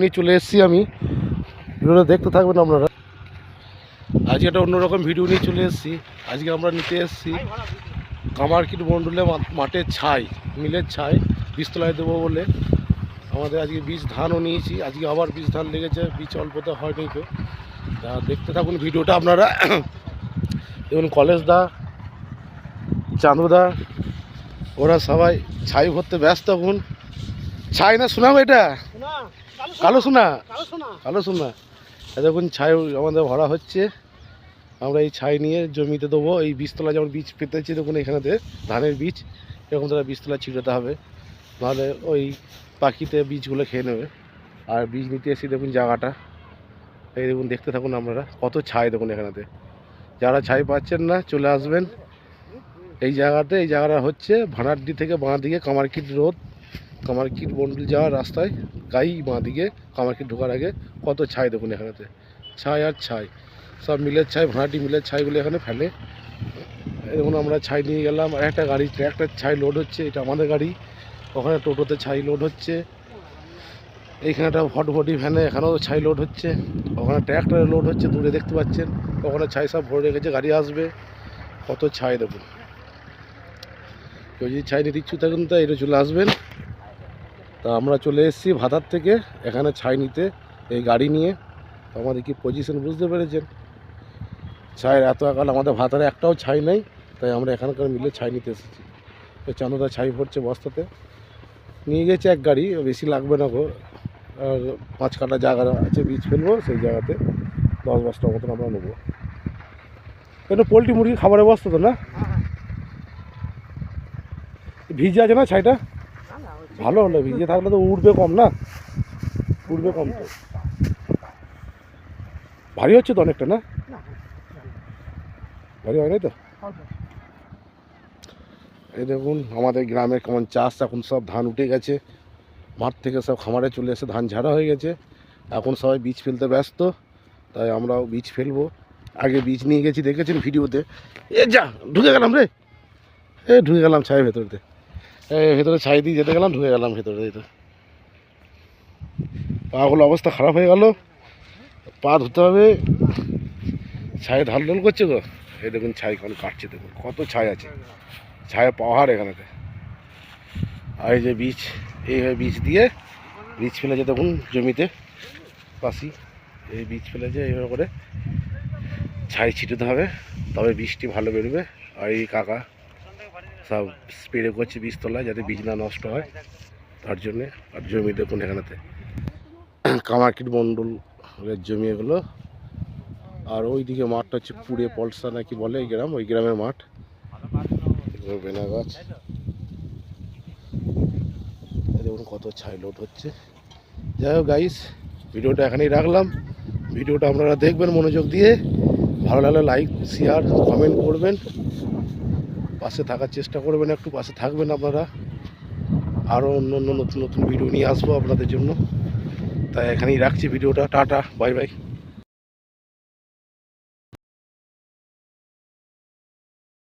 নিয়ে চলে এসেছি আমি, ভিডিওটা দেখতে থাকবেন আপনারা। আজকে একটা অন্যরকম ভিডিও নিয়ে চলে এসেছি। আজকে আমরা নিতে এসেছি কামারকিট মন্ডলে মাঠের ছাই, মিলের ছাই বীজতলায় দেবো বলে আমাদের আজকে বীজ ধানও নিয়েছি। আজকে আবার বীজ ধান লেগেছে, বীজ অল্পতে হয়নি তো। তা দেখতে থাকুন ভিডিওটা আপনারা। দেখুন কলেজদা, চাঁদুদা ওরা সবাই ছাই ভরতে ব্যস্ত। এখন ছাই না শোনাবো, এটা কালো সোনা, কালো সোনা। দেখুন ছাই আমাদের ভরা হচ্ছে। আমরা এই ছাই নিয়ে জমিতে দেবো। এই বীজতলা যেমন বীজ পেতেছি, দেখুন এখানেতে ধানের বীজ এরকম তারা বীজতলা ছিটাতে হবে, নাহলে ওই পাখিতে বীজগুলো খেয়ে নেবে। আর বীজ নিতে এসে দেখুন জায়গাটা, এই দেখুন দেখতে থাকুন আপনারা কত ছাই। দেখুন এখানেতে যারা ছাই পাচ্ছেন না চলে আসবেন এই জায়গাতে। এই জায়গাটা হচ্ছে ভানারডি থেকে বাঁ দিকে কামারকিট রোড, কামারকিট মন্ডল যাওয়ার রাস্তায় গাই বাঁ দিকে কামারকিট ঢোকার আগে কত ছাই। দেখুন এখানেতে ছাই আর ছাই, সব মিলের ছাই, ভাড়াটি মিলের ছাইগুলো এখানে ফেলে। দেখুন আমরা ছাই নিয়ে গেলাম, আর একটা গাড়ি ট্র্যাক্টর ছাই লোড হচ্ছে, এটা আমাদের গাড়ি। ওখানে টোটোতে ছাই লোড হচ্ছে, এইখানে একটা ভটভটি ভ্যানে এখানেও ছাই লোড হচ্ছে, ওখানে ট্র্যাক্টরে লোড হচ্ছে, দূরে দেখতে পাচ্ছেন। ওখানে ছাই সব ভরে রেখেছে, গাড়ি আসবে। কত ছাই দেখুন। কেউ যদি ছাই নিতে ইচ্ছুক থাকেন তো এটা চলে আসবেন। তা আমরা চলে এসেছি ভাতার থেকে এখানে ছাই নিতে এই গাড়ি নিয়ে। আমাদের কি পজিশন বুঝতে পেরেছেন? ছাইয়ের এত আকাল, আমাদের ভাতারে একটাও ছাই নেই, তাই আমরা এখানকার মিলে ছাই নিতে এসেছি। ওই চাঁদুদা ছাই ভরছে বস্তাতে, নিয়ে গেছে এক গাড়ি, বেশি লাগবে না গো। আর 5 কাঠা জায়গা আছে বীজ ফেলবো, সেই জায়গাতে 10 বস্তার মতন আমরা নেবো। এটা পোলট্রি মুরগি খাবারের বস্তা তো না? ভিজে আছে না ছাইটা? ভালো হলো, ভিজে থাকলে তো উঠবে কম না, উঠবে কম তো। ভারী হচ্ছে তো অনেকটা না? ভারী হয় নাই তো? এই দেখুন আমাদের গ্রামে কেমন চাষ, এখন সব ধান উঠে গেছে, মাঠ থেকে সব খামারে চলে এসে ধান ঝাড়া হয়ে গেছে। এখন সবাই বীজ ফেলতে ব্যস্ত, তাই আমরাও বীজ ফেলবো। আগে বীজ নিয়ে গেছি, দেখেছেন ভিডিওতে। এ যা ঢুকে গেলাম রে, ঢুকে গেলাম ছাই ভেতরতে, ভেতরে ছাই দিয়ে যেতে গেলাম, ঢুকে গেলাম ভেতরে। এই তো পাগুলো অবস্থা খারাপ হয়ে গেল, পা ধুতে হবে। ছাই ঢাল করছে গো। এই দেখুন ছাই কখন কাটছে, দেখুন কত ছাই আছে, ছায়া পাহাড় এখানেতে। আর এই যে বীজ, এইভাবে বীজ দিয়ে বীজ ফেলে যে দেখুন জমিতে পাশি, এই বীজ ফেলে যে এইভাবে করে ছাই ছিটাতে হবে, তবে বীজটি ভালো বেরোবে। আর এই কাকা সব স্প্রে করছে বীজতলায়, যাতে বীজ না নষ্ট হয় তার জন্যে। আর জমি দেখুন এখানেতে কামারকিট মন্ডলের জমি এগুলো। আর ওইদিকে মাঠটা হচ্ছে পুরে পলসা নাকি বলে এই গ্রাম, ওই গ্রামের মাঠ। বেনা গাছ, দেখুন কত ছাই লোড হচ্ছে। যাই হোক গাইস, ভিডিওটা এখানেই রাখলাম। ভিডিওটা আপনারা দেখবেন মনোযোগ দিয়ে, ভালো লাগলে লাইক শেয়ার কমেন্ট করবেন, পাশে থাকার চেষ্টা করবেন, একটু পাশে থাকবেন আপনারা। আরও অন্য অন্য নতুন নতুন ভিডিও নিয়ে আসবো আপনাদের জন্য। তাই এখানেই রাখছি ভিডিওটা। Tata, bye bye.